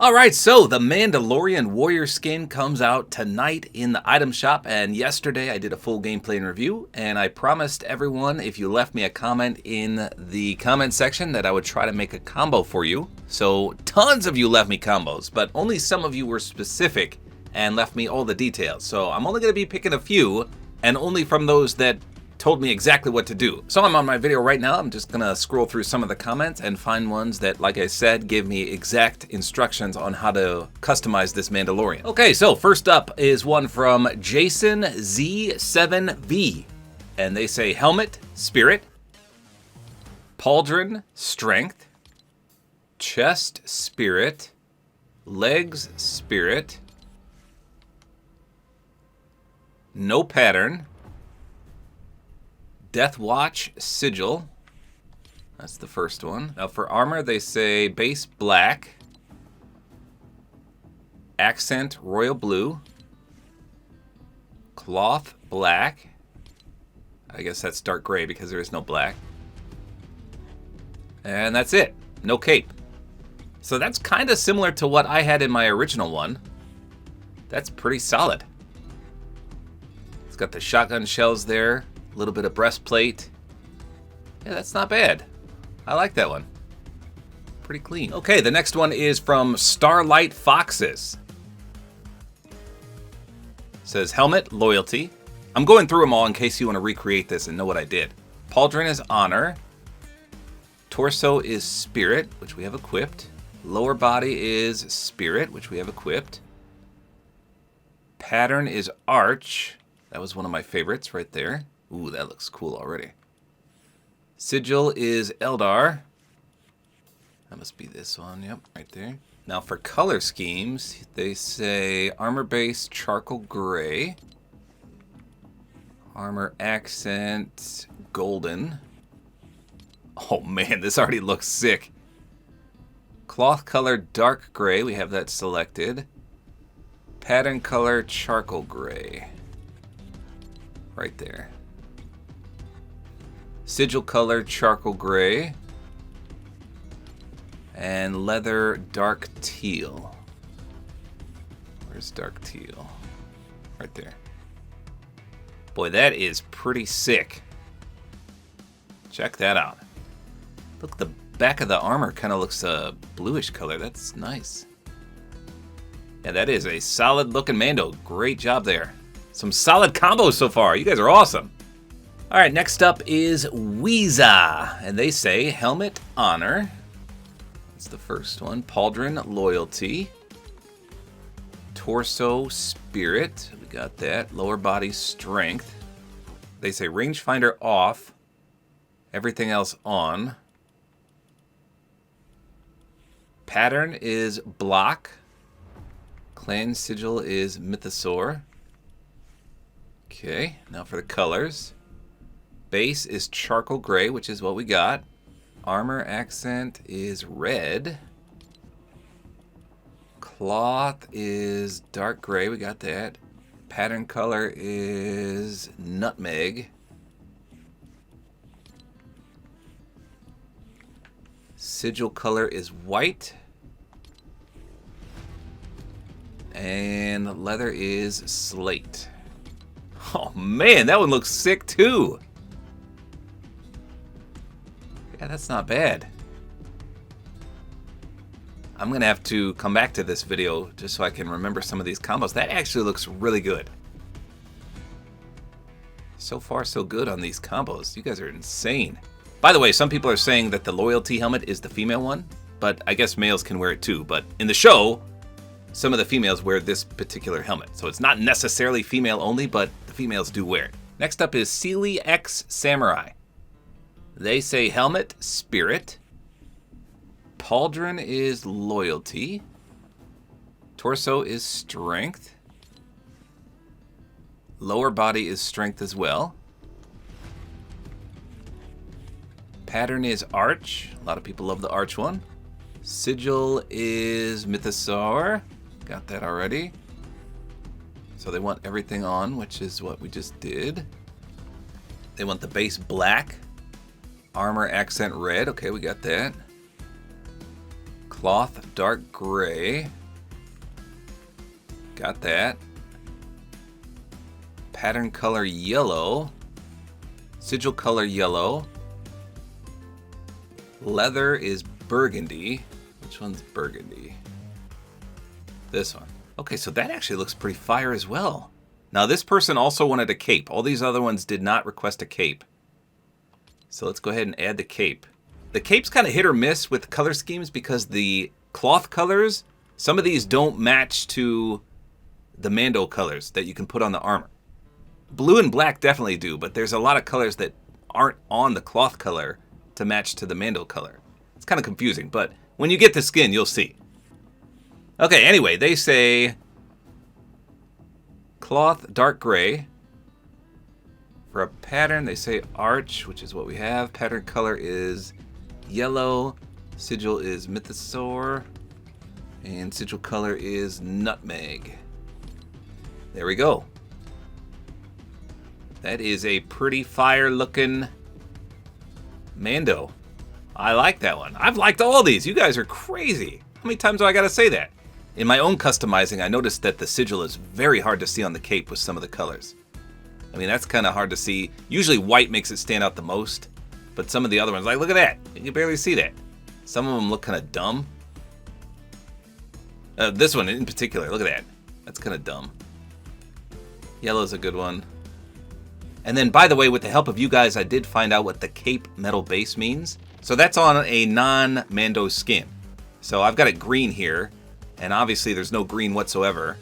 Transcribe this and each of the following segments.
Alright, so the Mandalorian Warrior skin comes out tonight in the item shop, and yesterday I did a full gameplay and review, and I promised everyone if you left me a comment in the comment section that I would try to make a combo for you. So tons of you left me combos, but only some of you were specific and left me all the details. So I'm only going to be picking a few, and only from those that told me exactly what to do. So I'm on my video right now. I'm just gonna scroll through some of the comments and find ones that, like I said, give me exact instructions on how to customize this Mandalorian. Okay, so first up is one from Jason Z7V. And they say helmet, spirit, pauldron, strength, chest, spirit, legs, spirit, no pattern, Death Watch Sigil. That's the first one. Now for armor, they say base black, accent royal blue, cloth black. I guess that's dark gray because there is no black. And that's it. No cape. So that's kind of similar to what I had in my original one. That's pretty solid. It's got the shotgun shells there. A little bit of breastplate. Yeah, that's not bad. I like that one. Pretty clean. Okay, the next one is from Starlight Foxes. Says helmet, loyalty. I'm going through them all in case you want to recreate this and know what I did. Pauldron is honor. Torso is spirit, which we have equipped. Lower body is spirit, which we have equipped. Pattern is arch. That was one of my favorites right there. Ooh, that looks cool already. Sigil is Eldar. That must be this one, yep, right there. Now for color schemes, they say armor base charcoal gray. Armor accent golden. Oh man, this already looks sick. Cloth color dark gray, we have that selected. Pattern color charcoal gray. Right there. Sigil color charcoal gray, and leather dark teal. Where's dark teal? Right there. Boy, that is pretty sick. Check that out. Look, the back of the armor kind of looks a bluish color. That's nice. Yeah, that is a solid looking Mando. Great job there. Some solid combos so far. You guys are awesome. All right, next up is Weeza, and they say helmet, honor. That's the first one. Pauldron, loyalty. Torso, spirit. We got that. Lower body, strength. They say rangefinder off. Everything else on. Pattern is block. Clan sigil is mythosaur. Okay, now for the colors. Base is charcoal gray, which is what we got. Armor accent is red. Cloth is dark gray, we got that. Pattern color is nutmeg. Sigil color is white. And leather is slate. Oh man, that one looks sick too. Yeah, that's not bad. I'm going to have to come back to this video just so I can remember some of these combos. That actually looks really good. So far, so good on these combos. You guys are insane. By the way, some people are saying that the loyalty helmet is the female one, but I guess males can wear it too. But in the show, some of the females wear this particular helmet. So it's not necessarily female only, but the females do wear it. Next up is Sealy X Samurai. They say helmet, spirit. Pauldron is loyalty. Torso is strength. Lower body is strength as well. Pattern is arch. A lot of people love the arch one. Sigil is mythosaur. Got that already. So they want everything on, which is what we just did. They want the base black. Armor accent red. Okay, we got that. Cloth, dark gray. Got that. Pattern color, yellow. Sigil color, yellow. Leather is burgundy. Which one's burgundy? This one. Okay, so that actually looks pretty fire as well. Now this person also wanted a cape. All these other ones did not request a cape. So let's go ahead and add the cape. The cape's kind of hit or miss with color schemes because the cloth colors, some of these don't match to the mando colors that you can put on the armor. Blue and black definitely do, but there's a lot of colors that aren't on the cloth color to match to the mando color. It's kind of confusing, but when you get the skin, you'll see. Okay, anyway, they say cloth, dark gray. For a pattern, they say arch, which is what we have. Pattern color is yellow. Sigil is mythosaur. And sigil color is nutmeg. There we go. That is a pretty fire looking mando. I like that one. I've liked all these. You guys are crazy. How many times do I gotta say that? In my own customizing, I noticed that the sigil is very hard to see on the cape with some of the colors. I mean, that's kind of hard to see. Usually white makes it stand out the most, but some of the other ones, like, look at that. You can barely see that. Some of them look kind of dumb. This one in particular, look at that. That's kind of dumb. Yellow's a good one. And then, by the way, with the help of you guys, I did find out what the cape metal base means. So that's on a non-mando skin. So I've got it green here, and obviously there's no green whatsoever.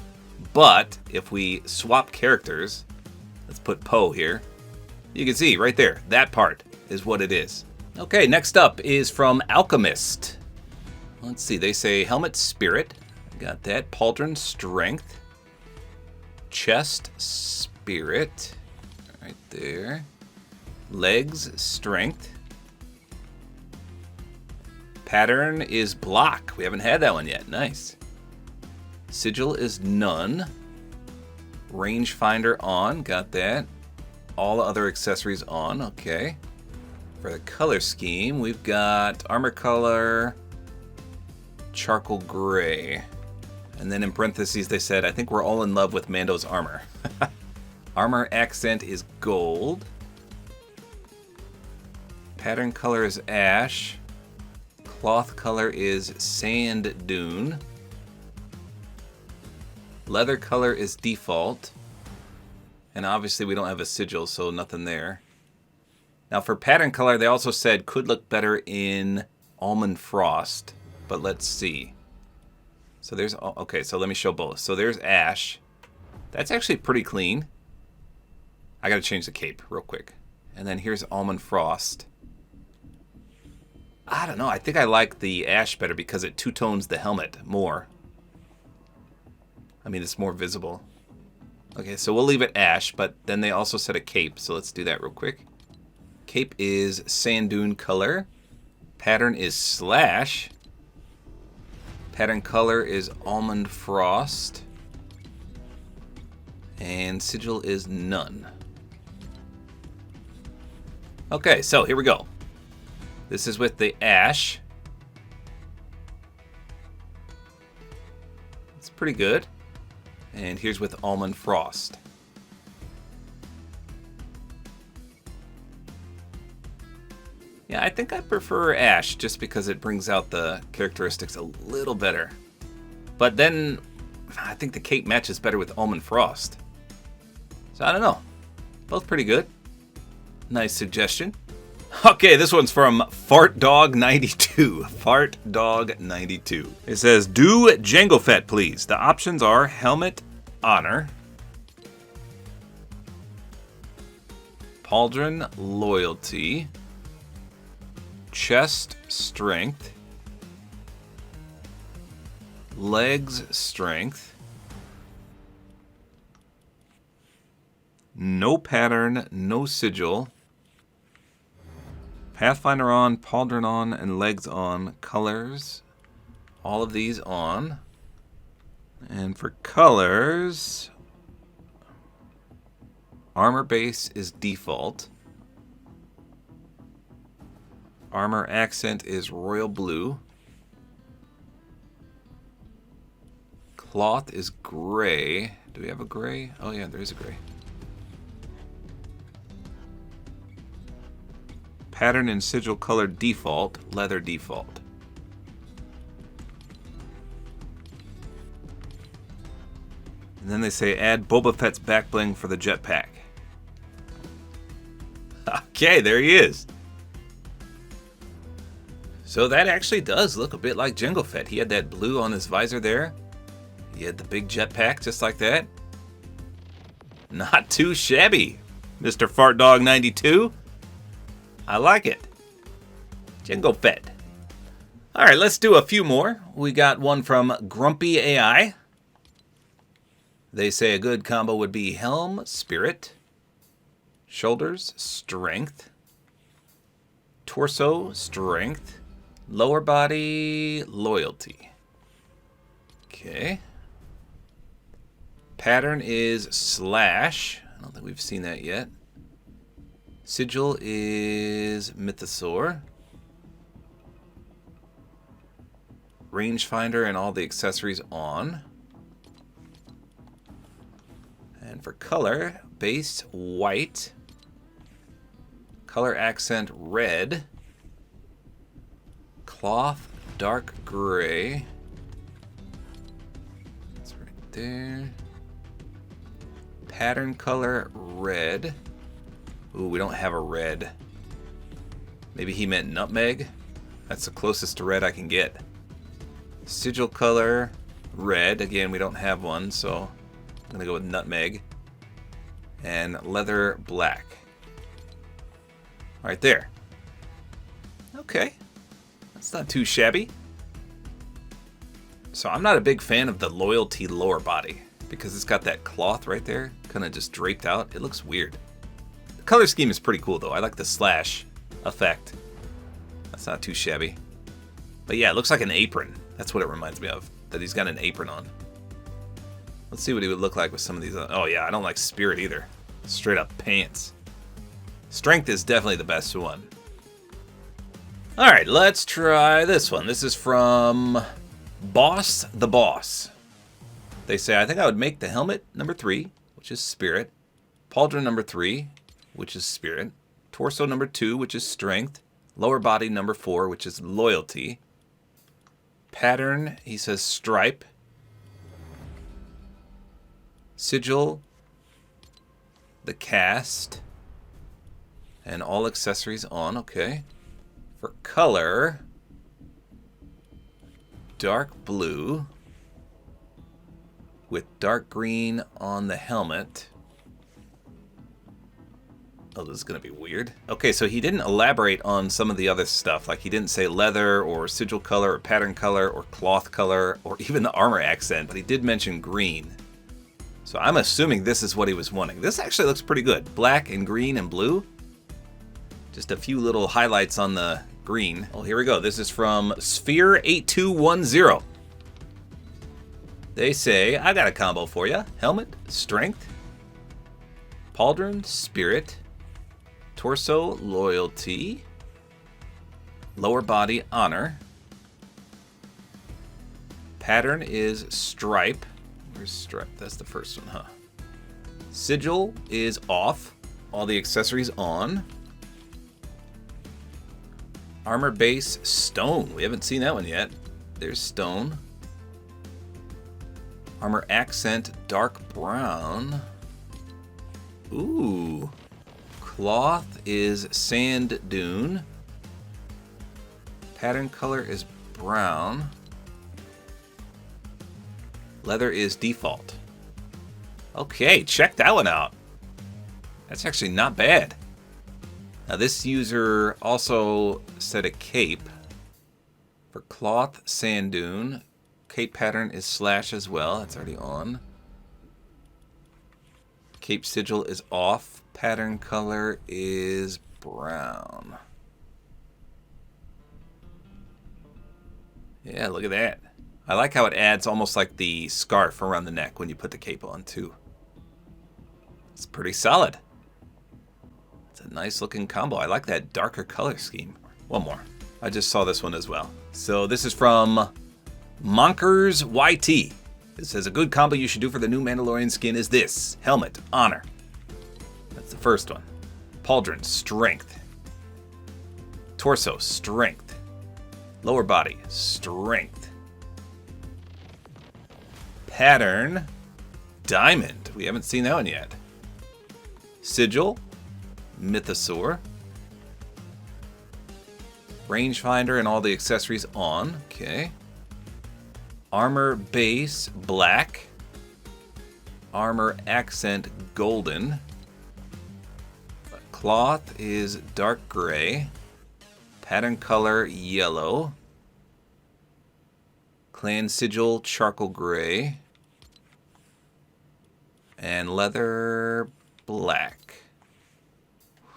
But if we swap characters, let's put Poe here. You can see right there, that part is what it is. Okay, next up is from Alchemist. Let's see, they say helmet spirit. Got that. Pauldron strength. Chest spirit. Right there. Legs strength. Pattern is block. We haven't had that one yet. Nice. Sigil is none. Rangefinder on. Got that. All other accessories on. Okay. For the color scheme, we've got armor color, charcoal gray. And then in parentheses, they said, I think we're all in love with Mando's armor. Armor accent is gold. Pattern color is ash. Cloth color is sand dune. Leather color is default. And obviously we don't have a sigil, so nothing there. Now for pattern color, they also said could look better in almond frost. But let's see. So there's, okay, so let me show both. So there's ash. That's actually pretty clean. I gotta change the cape real quick. And then here's almond frost. I don't know, I think I like the ash better because it two-tones the helmet more. I mean, it's more visible. Okay, so we'll leave it ash, but then they also said a cape, so let's do that real quick. Cape is sand dune color. Pattern is slash. Pattern color is almond frost. And sigil is none. Okay, so here we go. This is with the ash. It's pretty good. And here's with almond frost. Yeah, I think I prefer ash just because it brings out the characteristics a little better. But then I think the cape matches better with almond frost. So I don't know. Both pretty good. Nice suggestion. Okay, this one's from FartDog92. FartDog92. It says, do Jango Fett, please. The options are helmet, honor, pauldron, loyalty, chest, strength, legs, strength, no pattern, no sigil, Pathfinder on, pauldron on, and legs on. Colors, all of these on. And for colors, armor base is default. Armor accent is royal blue. Cloth is gray. Do we have a gray? Oh yeah, there is a gray. Pattern and sigil color default, leather default. And then they say add Boba Fett's back bling for the jetpack. Okay, there he is. So that actually does look a bit like Jango Fett. He had that blue on his visor there. He had the big jetpack just like that. Not too shabby, Mr. FartDog92. I like it. Jango Fett. All right, let's do a few more. We got one from Grumpy AI. They say a good combo would be helm, spirit, shoulders, strength, torso, strength, lower body, loyalty. Okay. Pattern is slash. I don't think we've seen that yet. Sigil is mythosaur. Rangefinder and all the accessories on. And for color, base white. Color accent red. Cloth dark gray. That's right there. Pattern color red. Ooh, we don't have a red. Maybe he meant nutmeg? That's the closest to red I can get. Sigil color red. Again, we don't have one, so I'm going to go with nutmeg. And leather black. Right there. Okay. That's not too shabby. So I'm not a big fan of the loyalty lower body because it's got that cloth right there, kind of just draped out. It looks weird. The color scheme is pretty cool though. I like the slash effect. That's not too shabby. But yeah, it looks like an apron. That's what it reminds me of, that he's got an apron on. Let's see what he would look like with some of these. Oh yeah, I don't like spirit either. Straight up pants. Strength is definitely the best one. All right, let's try this one. This is from Boss the Boss. They say, I think I would make the helmet number 3, which is spirit. Pauldron number 3, which is spirit. Torso number 2, which is strength. Lower body number 4, which is loyalty. Pattern, he says stripe. Sigil, the cast. And all accessories on, okay. For color, dark blue with dark green on the helmet. Oh, this is going to be weird. Okay, so he didn't elaborate on some of the other stuff. Like he didn't say leather or sigil color or pattern color or cloth color or even the armor accent, but he did mention green. So I'm assuming this is what he was wanting. This actually looks pretty good. Black and green and blue. Just a few little highlights on the green. Oh, here we go. This is from Sphere8210. They say, I got a combo for you. Helmet, strength, pauldron, spirit, torso, loyalty, lower body, honor. Pattern is stripe. Where's stripe? That's the first one, huh? Sigil is off. All the accessories on. Armor base, stone. We haven't seen that one yet. There's stone. Armor accent, dark brown. Ooh. Cloth is sand dune. Pattern color is brown. Leather is default. Okay, check that one out. That's actually not bad. Now this user also said a cape. For cloth, sand dune. Cape pattern is slash as well. That's already on. Cape sigil is off. Pattern color is brown. Yeah, look at that. I like how it adds almost like the scarf around the neck when you put the cape on too. It's pretty solid. It's a nice looking combo. I like that darker color scheme. One more. I just saw this one as well. So this is from Moners YT. It says a good combo you should do for the new Mandalorian skin is this. Helmet, honor. That's the first one. Pauldron, strength. Torso, strength. Lower body, strength. Pattern, diamond. We haven't seen that one yet. Sigil, mythosaur. Rangefinder and all the accessories on. Okay. Armor base, black. Armor accent, golden. Cloth is dark gray. Pattern color, yellow. Clan sigil, charcoal gray. And leather, black.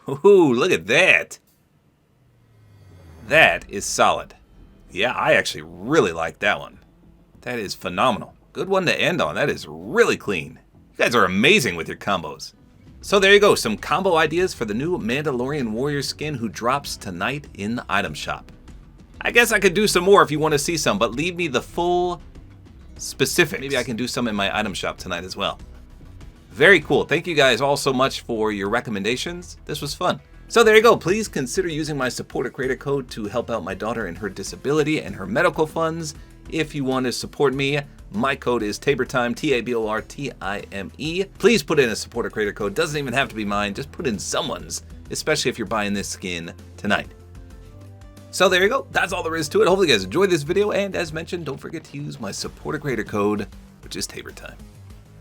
Ooh, look at that. That is solid. Yeah, I actually really like that one. That is phenomenal. Good one to end on. That is really clean. You guys are amazing with your combos. So there you go, some combo ideas for the new Mandalorian warrior skin who drops tonight in the item shop. I guess I could do some more if you want to see some, but leave me the full specifics. Maybe I can do some in my item shop tonight as well. Very cool. Thank you guys all so much for your recommendations. This was fun. So there you go. Please consider using my Support-A-Creator Code to help out my daughter in her disability and her medical funds. If you want to support me, my code is tabortime, Tabortime. Please put in a Support-A-Creator Code. Doesn't even have to be mine. Just put in someone's, especially if you're buying this skin tonight. So there you go. That's all there is to it. Hopefully you guys enjoyed this video. And as mentioned, don't forget to use my Support-A-Creator Code, which is tabortime.